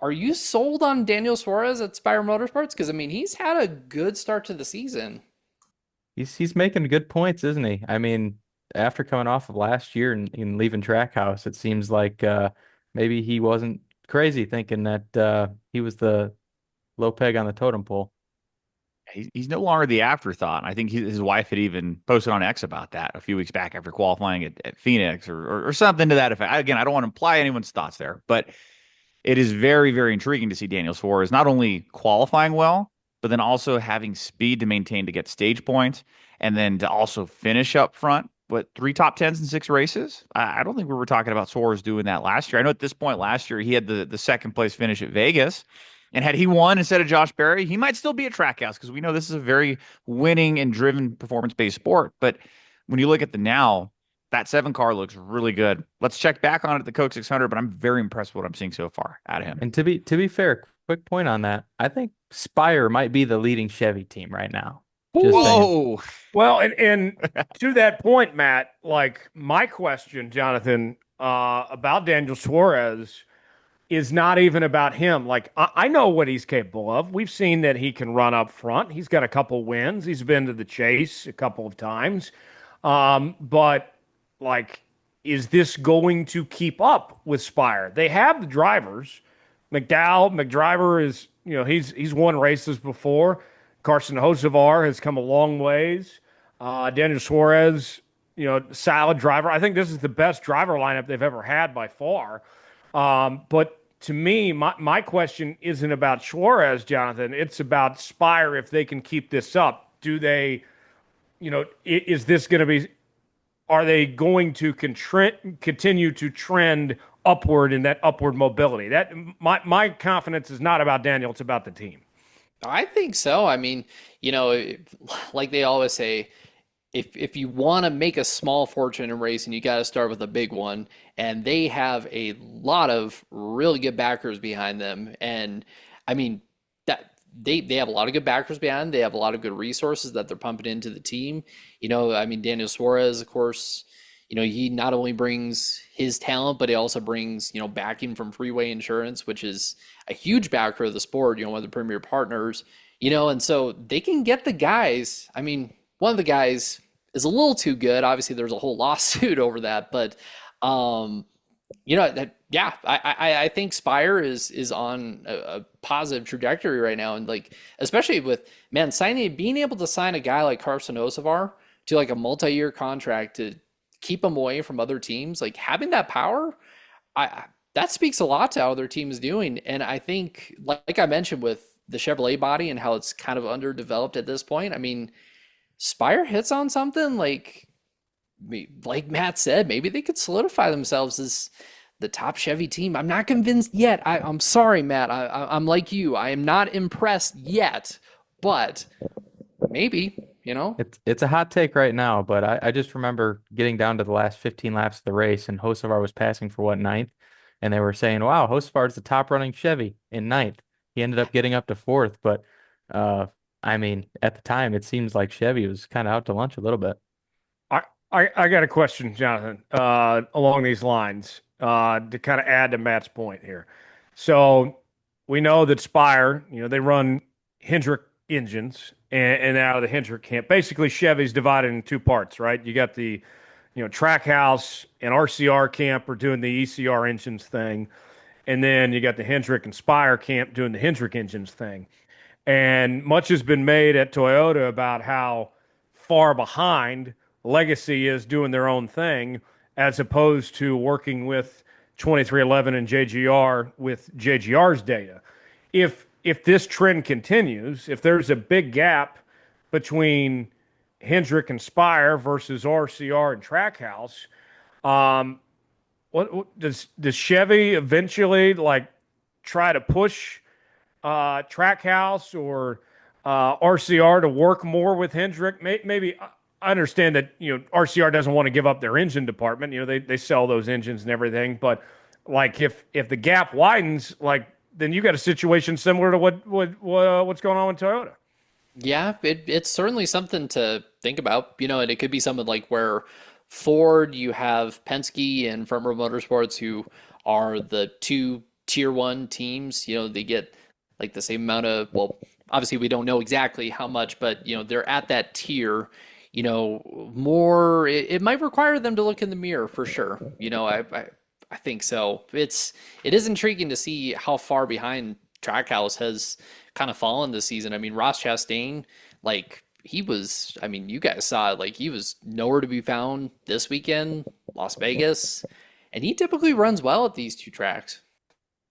are you sold on Daniel Suarez at Spire Motorsports? Because I mean, he's had a good start to the season. He's making good points, isn't he? I mean, after coming off of last year and leaving Trackhouse, it seems like maybe he wasn't crazy thinking that he was the low peg on the totem pole. He's no longer the afterthought. I think his wife had even posted on X about that a few weeks back after qualifying at Phoenix or something to that effect. Again, I don't want to imply anyone's thoughts there, but it is very, very intriguing to see Daniel Suarez not only qualifying well, but then also having speed to maintain to get stage points and then to also finish up front. What, three top tens in six races? I don't think we were talking about Suarez doing that last year. I know at this point last year he had the second place finish at Vegas. And had he won instead of Josh Berry, he might still be at Trackhouse because we know this is a very winning and driven performance based sport. But when you look at the now, that seven car looks really good. Let's check back on it at the Coke 600, but I'm very impressed with what I'm seeing so far out of him. And to be fair, quick point on that. I think Spire might be the leading Chevy team right now. Just saying. Whoa. Well, and to that point, Matt, like my question, Jonathan, about Daniel Suarez is not even about him. Like I know what he's capable of. We've seen that he can run up front. He's got a couple wins. He's been to the chase a couple of times. But like, is this going to keep up with Spire? They have the drivers. McDriver is, he's won races before. Carson Hocevar has come a long ways. Daniel Suarez, solid driver. I think this is the best driver lineup they've ever had by far. But to me, my question isn't about Suarez, Jonathan. It's about Spire if they can keep this up. Do they, is this going to be, are they going to continue to trend upward in that upward mobility? That my confidence is not about Daniel, it's about the team. I think so. I mean, like they always say, if you want to make a small fortune in racing, you got to start with a big one. And they have a lot of really good backers behind them. And I mean, that they have a lot of good backers behind them. They have a lot of good resources that they're pumping into the team. I mean, Daniel Suarez, of course, he not only brings his talent, but he also brings, backing from Freeway Insurance, which is a huge backer of the sport, one of the premier partners, and so they can get the guys. I mean, one of the guys is a little too good. Obviously, there's a whole lawsuit over that, but yeah, I think Spire is on a positive trajectory right now, and like especially with being able to sign a guy like Carson Hocevar to like a multi-year contract to keep him away from other teams, like having that power, that speaks a lot to how other teams doing. And I think, like I mentioned with the Chevrolet body and how it's kind of underdeveloped at this point, I mean, Spire hits on something like Matt said, maybe they could solidify themselves as the top Chevy team. I'm not convinced yet. I'm sorry, Matt. I'm like you. I am not impressed yet, but maybe. It's a hot take right now, but I just remember getting down to the last 15 laps of the race, and Hocevar was passing for what, ninth? And they were saying, wow, Hocevar's the top running Chevy in ninth. He ended up getting up to fourth, but I mean, at the time, it seems like Chevy was kind of out to lunch a little bit. I got a question, Jonathan, along these lines, to kind of add to Matt's point here. So we know that Spire, they run Hendrick engines, and out of the Hendrick camp, basically Chevy's divided in two parts, right? You got the, Trackhouse and RCR camp are doing the ECR engines thing, and then you got the Hendrick and Spire camp doing the Hendrick engines thing. And much has been made at Toyota about how far behind Legacy is doing their own thing as opposed to working with 2311 and JGR with JGR's data. If this trend continues, if there's a big gap between Hendrick and Spire versus RCR and Trackhouse, what does Chevy eventually like try to push Trackhouse or RCR to work more with Hendrick? Maybe I understand that RCR doesn't want to give up their engine department. They sell those engines and everything, but like if the gap widens, like then you got a situation similar to what's going on with Toyota. Yeah, it's certainly something to think about, and it could be something like where Ford, you have Penske and Front Row Motorsports, who are the two tier one teams, they get like the same amount of, well, obviously we don't know exactly how much, but they're at that tier, more, it might require them to look in the mirror for sure. I think so. It is intriguing to see how far behind Trackhouse has kind of fallen this season. I mean, Ross Chastain, like he was, I mean, you guys saw it, like he was nowhere to be found this weekend, Las Vegas, and he typically runs well at these two tracks.